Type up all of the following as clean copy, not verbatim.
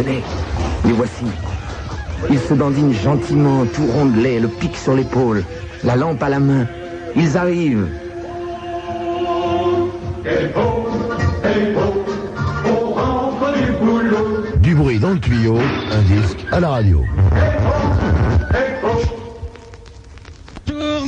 connais. Les voici. Ils se dandinent gentiment, tout rondelés, le pic sur l'épaule, la lampe à la main. Ils arrivent. Du bruit dans le tuyau, un disque à la radio. Bonjour.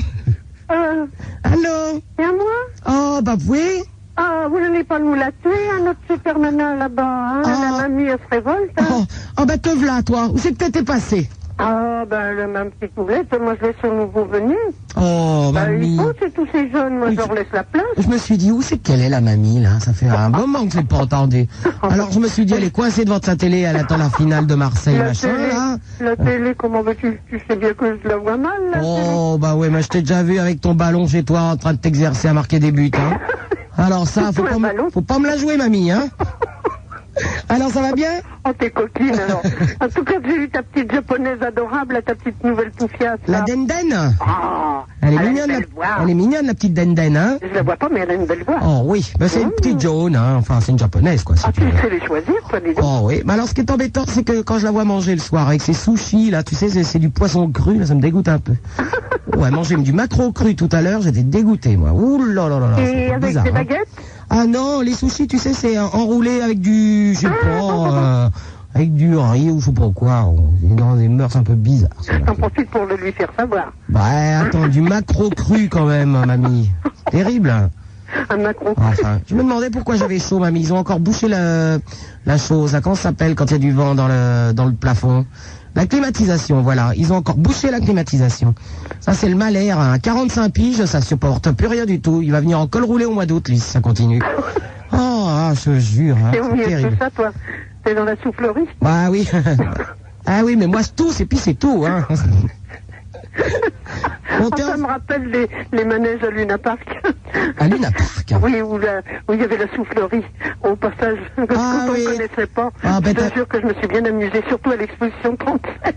Allô? C'est à moi? Oh, bah oui. Ah, vous n'allez pas nous la tuer, hein, notre super nana là-bas, hein? La mamie, elle se révolte, hein? Oh, bah te v'là, toi. Où c'est que t'étais passé? Ah, ben, ma petite poulette, moi je laisse au nouveau venu. Oh, mamie. Il faut, c'est tous ces jeunes, moi je leur laisse la place. Je me suis dit, où c'est qu'elle est, la mamie, là? Ça fait un moment que je l'ai pas entendue. Alors, je me suis dit, elle est coincée devant sa télé, elle attend la finale de Marseille, machin, là. La télé, comment veux-tu? Tu sais bien que je la vois mal, la télé. Oh, bah ouais, mais je t'ai déjà vu avec ton ballon chez toi en train de t'exercer à marquer des buts, hein. Alors ça, faut pas me la jouer, mamie, hein. Alors, ça va bien? Oh, t'es coquine, alors. En tout cas, j'ai eu ta petite japonaise adorable, ta petite nouvelle poufiasse. La Denden? Ah, elle est mignonne, la petite Denden, hein? Je la vois pas, mais elle a une belle voix. Oh oui, ben, c'est une petite jaune, hein. Enfin, c'est une japonaise, quoi. Tu sais les choisir, toi, dis donc. Oh oui, mais alors ce qui est embêtant, c'est que quand je la vois manger le soir avec ses sushis, là, tu sais, c'est du poisson cru, là, ça me dégoûte un peu. Ouais, manger du maquereau cru tout à l'heure, j'étais dégoûté, moi. Ouh là là là là. Et avec bizarre, des hein. baguettes? Ah non, les sushis, tu sais, c'est enroulé avec du, je sais pas, avec du riz ou je sais pas quoi. On est dans des mœurs un peu bizarres. J'en profite pour le lui faire savoir. Bah attends, du maquereau cru quand même, mamie. Terrible. Un maquereau cru. Enfin, je me demandais pourquoi j'avais chaud, mamie. Ils ont encore bouché la chose. Là, comment ça s'appelle quand il y a du vent dans le plafond? La climatisation, voilà. Ils ont encore bouché la climatisation. Ça, c'est le malaire. Hein. 45 piges, ça supporte plus rien du tout. Il va venir en col roulé au mois d'août, lui, si ça continue. Oh, je te jure. Hein, c'est où terrible. tout ça, toi? T'es dans la soufflerie? Bah oui. Ah oui, mais moi, c'est tout, et puis c'est tout. Hein. Ça me rappelle les manèges à Luna Park. À Luna Park? Oui, où il y avait la soufflerie. Au passage, quand on ne connaissait pas. Je te jure que je me suis bien amusée, surtout à l'exposition 37,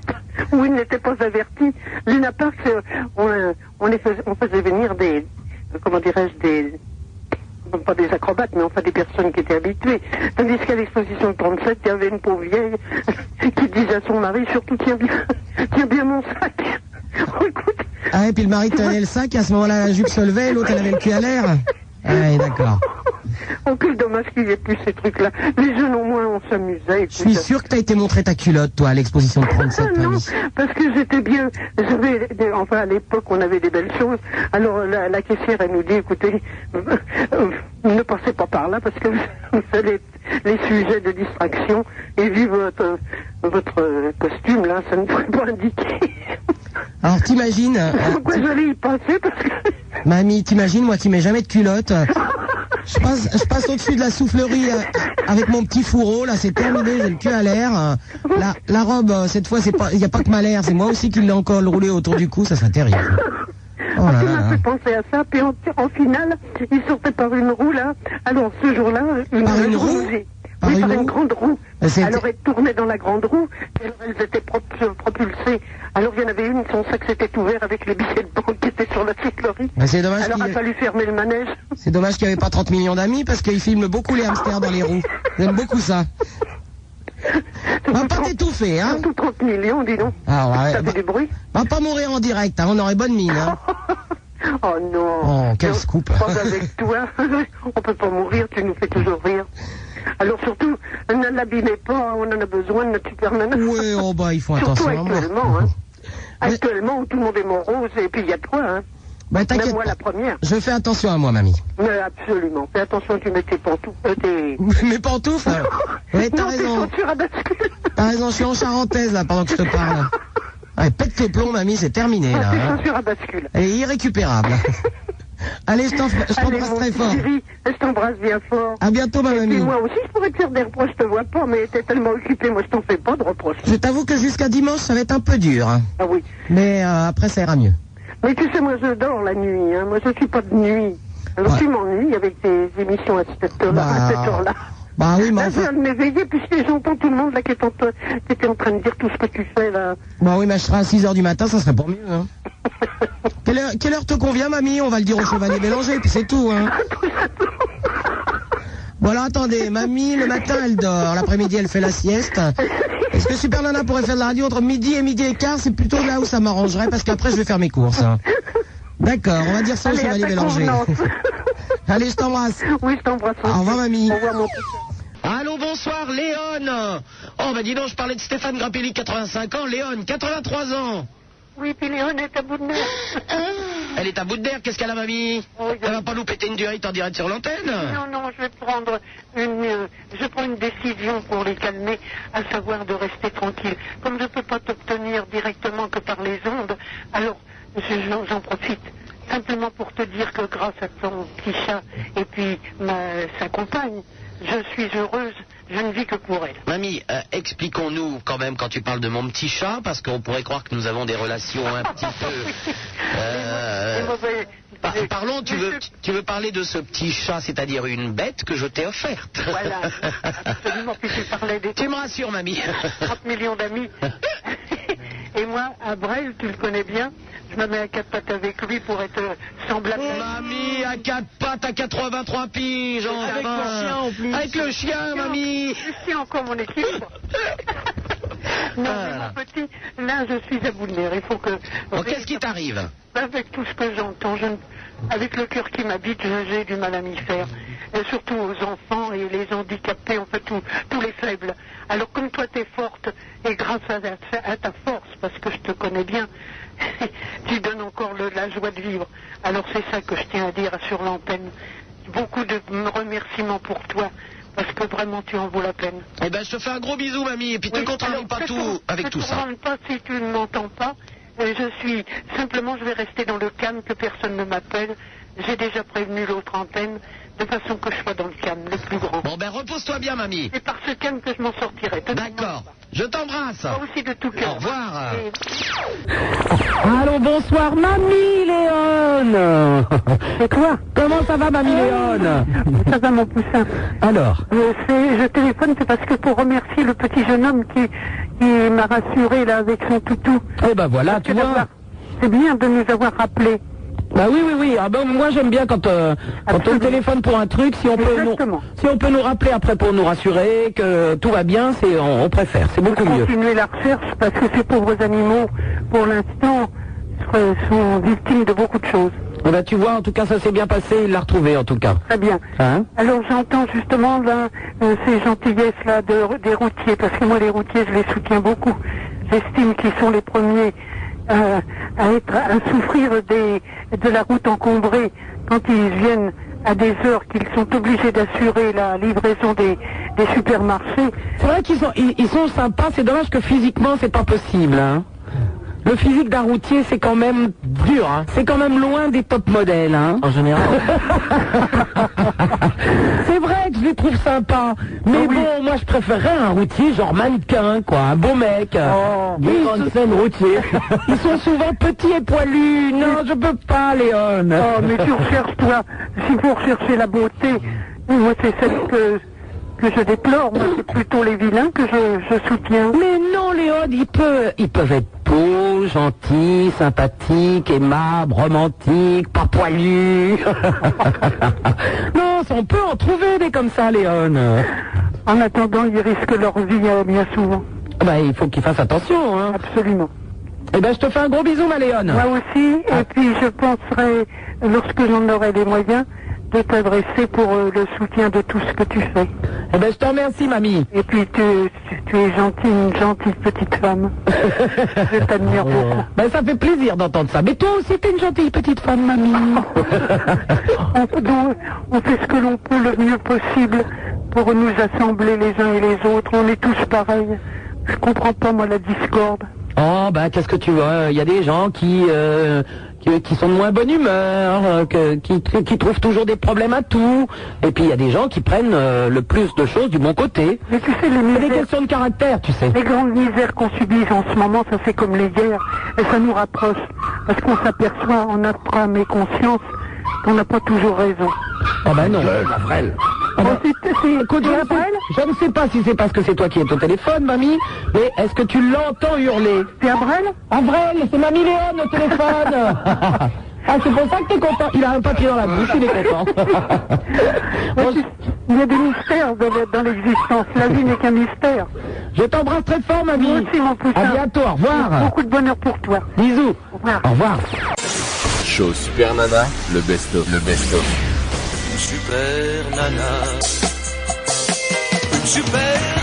où ils n'étaient pas avertis. Luna Park, on faisait venir des, comment dirais-je, pas des acrobates, mais enfin des personnes qui étaient habituées. Tandis qu'à l'exposition 37, il y avait une pauvre vieille qui disait à son mari, surtout tiens bien mon sac. Oh, écoute, ah, et puis le mari tenait le sac, et à ce moment-là, la jupe se levait, l'autre, elle avait le cul à l'air. Ah, d'accord. Oh, quel dommage qu'il n'y ait plus ces trucs-là. Les jeunes, au moins, on s'amusait. Je suis sûr que t'as été montré ta culotte, toi, à l'exposition de 37, non, mamie. parce que j'étais bien... Enfin, à l'époque, on avait des belles choses. Alors, la caissière, elle nous dit, écoutez, ne passez pas par là, parce que vous savez les sujets de distraction, et vu votre costume, là, ça ne pourrait pas indiquer. Alors, t'imagines... Pourquoi j'allais y passer, parce que... Mamie, t'imagines, moi qui mets jamais de culotte, je passe au-dessus de la soufflerie avec mon petit fourreau, là c'est terminé, j'ai le cul à l'air. La robe, cette fois, il n'y a pas que ma l'air, c'est moi aussi qui l'ai encore roulé autour du cou, ça serait terrible. Oh là tu là m'as fait penser à ça, puis en finale, il sortait par une roue, là. Alors, ce jour-là... Par une roue? Par une grande roue. Alors, elle tournait dans la grande roue, et elles étaient propulsées. Alors, il y en avait une, son sac s'était ouvert avec les billets de banque qui étaient sur la soufflerie. C'est dommage. Alors, il a fallu fermer le manège. C'est dommage qu'il n'y avait pas 30 millions d'amis, parce qu'ils filment beaucoup les hamsters dans les roues. J'aime beaucoup ça. On va pas t'étouffer, hein? Surtout 30 millions, dis donc. Ah ouais. Ça fait du bruit. On va pas mourir en direct, hein, on aurait bonne mine, hein. Oh non. Oh, quel scoop. Pas avec toi. On peut pas mourir, tu nous fais toujours rire. Alors surtout, ne l'abîmez pas, on en a besoin de notre super nana. Oui, oh bah il faut attention surtout à moi. Actuellement, hein. Actuellement, où tout le monde est morose, et puis il y a toi, hein. Bah t'inquiète. Même moi la première. Je fais attention à moi, mamie. Mais absolument. Fais attention, tu mets tes pantoufles. Mes pantoufles? Oui, t'as raison. Tes chaussures à bascule. T'as raison, je suis en charentaise là pendant que je te parle. Ouais, pète tes plombs, mamie, c'est terminé là. Tes chaussures à bascule. Elle est irrécupérable. Allez, je t'embrasse très fort. Chérie, je t'embrasse bien fort. À bientôt, ma mamie. Et moi aussi, je pourrais te faire des reproches, je te vois pas, mais t'es tellement occupée, moi je t'en fais pas de reproches. Je t'avoue que jusqu'à dimanche, ça va être un peu dur. Hein. Ah oui. Mais après, ça ira mieux. Mais tu sais, moi je dors la nuit, hein. Moi je suis pas de nuit. Alors tu m'ennuies avec tes émissions à cette heure-là. Bah oui, mais là, je viens de m'éveiller, puisque j'entends tout le monde là qui était en train de dire tout ce que tu fais là. Bah oui, mais je serai à 6h du matin, ça serait pour mieux, hein. Quelle heure te convient, mamie? On va le dire au chevalier Bélanger, puis c'est tout, hein. Bon alors attendez, mamie, le matin elle dort, l'après-midi elle fait la sieste. Est-ce que Super Nana pourrait faire de la radio entre midi et quart? C'est plutôt là où ça m'arrangerait parce qu'après je vais faire mes courses. D'accord, on va dire ça au Chevalier Bélanger. Allez, je t'embrasse. Oui, je t'embrasse. Au revoir, mamie. Au revoir, mon petit. Allô, bonsoir, Léon. Oh, bah dis donc, je parlais de Stéphane Grappelli, 85 ans. Léon, 83 ans. Oui, puis Léon est à bout de nerfs. Elle est à bout de nerfs, qu'est-ce qu'elle a, mamie? Elle va pas nous péter une durite en direct sur l'antenne? Non, je vais prendre une décision pour les calmer, à savoir de rester tranquille. Comme je ne peux pas t'obtenir directement que par les ondes, alors j'en profite. Simplement pour te dire que grâce à ton petit chat et puis sa compagne, je suis heureuse, je ne vis que pour elle. Mamie, expliquons-nous quand même quand tu parles de mon petit chat, parce qu'on pourrait croire que nous avons des relations un petit peu... Parlons, tu veux parler de ce petit chat, c'est-à-dire une bête que je t'ai offerte. Voilà, absolument, puis tu parlais des... Tu me rassures, mamie. 30 millions d'amis. Et moi, à Brel, tu le connais bien, je me mets à 4 pattes avec lui pour être semblable. Mamie, à 4 pattes, à 83 piges, avec le chien en plus. Avec le chien, mamie. Je suis encore mon équilibre. Non, mais mon petit, là, je suis à bout de nerfs. Il faut que... Bon, qu'est-ce qui t'arrive? Avec tout ce que j'entends, avec le cœur qui m'habite, j'ai du mal à m'y faire. Et surtout aux enfants et les handicapés, en fait, tous les faibles. Alors, comme toi, t'es forte, et grâce à ta force, parce que je te connais bien, tu donnes encore la joie de vivre. Alors, c'est ça que je tiens à dire sur l'antenne. Beaucoup de remerciements pour toi. Parce que vraiment, tu en vaut la peine. Eh ben, je te fais un gros bisou, mamie, et puis oui, te contamine pas tout avec tout ça. Ne pas si tu ne m'entends pas. Je vais rester dans le calme, que personne ne m'appelle. J'ai déjà prévenu l'autre antenne, de façon que je sois dans le calme, le plus grand. Bon, ben, repose-toi bien, mamie. C'est par ce calme que je m'en sortirai. D'accord. Je t'embrasse. Moi aussi de tout cœur. Au revoir. Allô, bonsoir, mamie Léon. C'est toi? Comment ça va, mamie Léon? Ça va, mon poussin. Alors? Je téléphone, c'est parce que pour remercier le petit jeune homme qui m'a rassuré là avec son toutou. Eh ben voilà, tu vois. C'est bien de nous avoir rappelé. Bah oui. Ah ben, moi j'aime bien quand on téléphone pour un truc, si on peut nous rappeler après pour nous rassurer que tout va bien, on préfère, c'est beaucoup mieux. Continuer la recherche parce que ces pauvres animaux, pour l'instant, sont victimes de beaucoup de choses. Eh ben, tu vois, en tout cas ça s'est bien passé, il l'a retrouvé en tout cas. Très bien. Hein? Alors j'entends justement là, ces gentillesses là des routiers, parce que moi les routiers je les soutiens beaucoup. J'estime qu'ils sont les premiers à souffrir de la route encombrée quand ils viennent à des heures qu'ils sont obligés d'assurer la livraison des supermarchés. C'est vrai qu'ils sont sympas, c'est dommage que physiquement c'est pas possible. Hein. Le physique d'un routier c'est quand même dur, hein. C'est quand même loin des top modèles, hein, en général. C'est vrai que je les trouve sympas, mais bon, moi je préférerais un routier genre mannequin, quoi, un beau mec. Des grandes scènes routiers. Ils sont souvent petits et poilus. Non, je peux pas, Léon. Oh, mais tu recherches, toi, s'il faut rechercher la beauté, moi c'est celle que je déplore, moi c'est plutôt les vilains que je soutiens. Mais non, Léon, ils peuvent être beaux, gentils, sympathiques, aimables, romantiques, pas poilus. Non, on peut en trouver des comme ça, Léon. En attendant, ils risquent leur vie bien souvent. Bah, il faut qu'ils fassent attention, hein. Absolument. Eh ben, je te fais un gros bisou, ma Léon. Moi aussi, et puis je penserai, lorsque j'en aurai les moyens, de t'adresser pour le soutien de tout ce que tu fais. Eh ben, je te remercie, mamie. Et puis, tu es gentille, une gentille petite femme. Je t'admire beaucoup. Ben, ça fait plaisir d'entendre ça. Mais toi aussi, t'es une gentille petite femme, mamie. On fait ce que l'on peut le mieux possible pour nous assembler les uns et les autres. On est tous pareils. Je comprends pas, moi, la discorde. Oh, ben, qu'est-ce que tu vois? Il y a des gens qui sont de moins bonne humeur, qui trouvent toujours des problèmes à tout. Et puis il y a des gens qui prennent le plus de choses du bon côté. Mais tu sais, c'est des questions de caractère, tu sais. Les grandes misères qu'on subit en ce moment, ça fait comme les guerres. Et ça nous rapproche. Parce qu'on s'aperçoit en notre âme et conscience qu'on n'a pas toujours raison. Ah ben non. Avrel. Ah ben, écoute, je ne sais pas si c'est parce que c'est toi qui es au téléphone, mamie, mais est-ce que tu l'entends hurler? C'est Avrel? Avrel, c'est mamie Léon au téléphone. Ah, c'est pour ça que t'es content. Il a un papier dans la bouche, il est content. Il y a des mystères dans l'existence. La vie n'est qu'un mystère. Je t'embrasse très fort, mamie. Moi aussi, mon poussin. À bientôt, au revoir. Beaucoup de bonheur pour toi. Bisous. Au revoir. Au revoir. Show Super Nana, le best-of. Super Nana. Super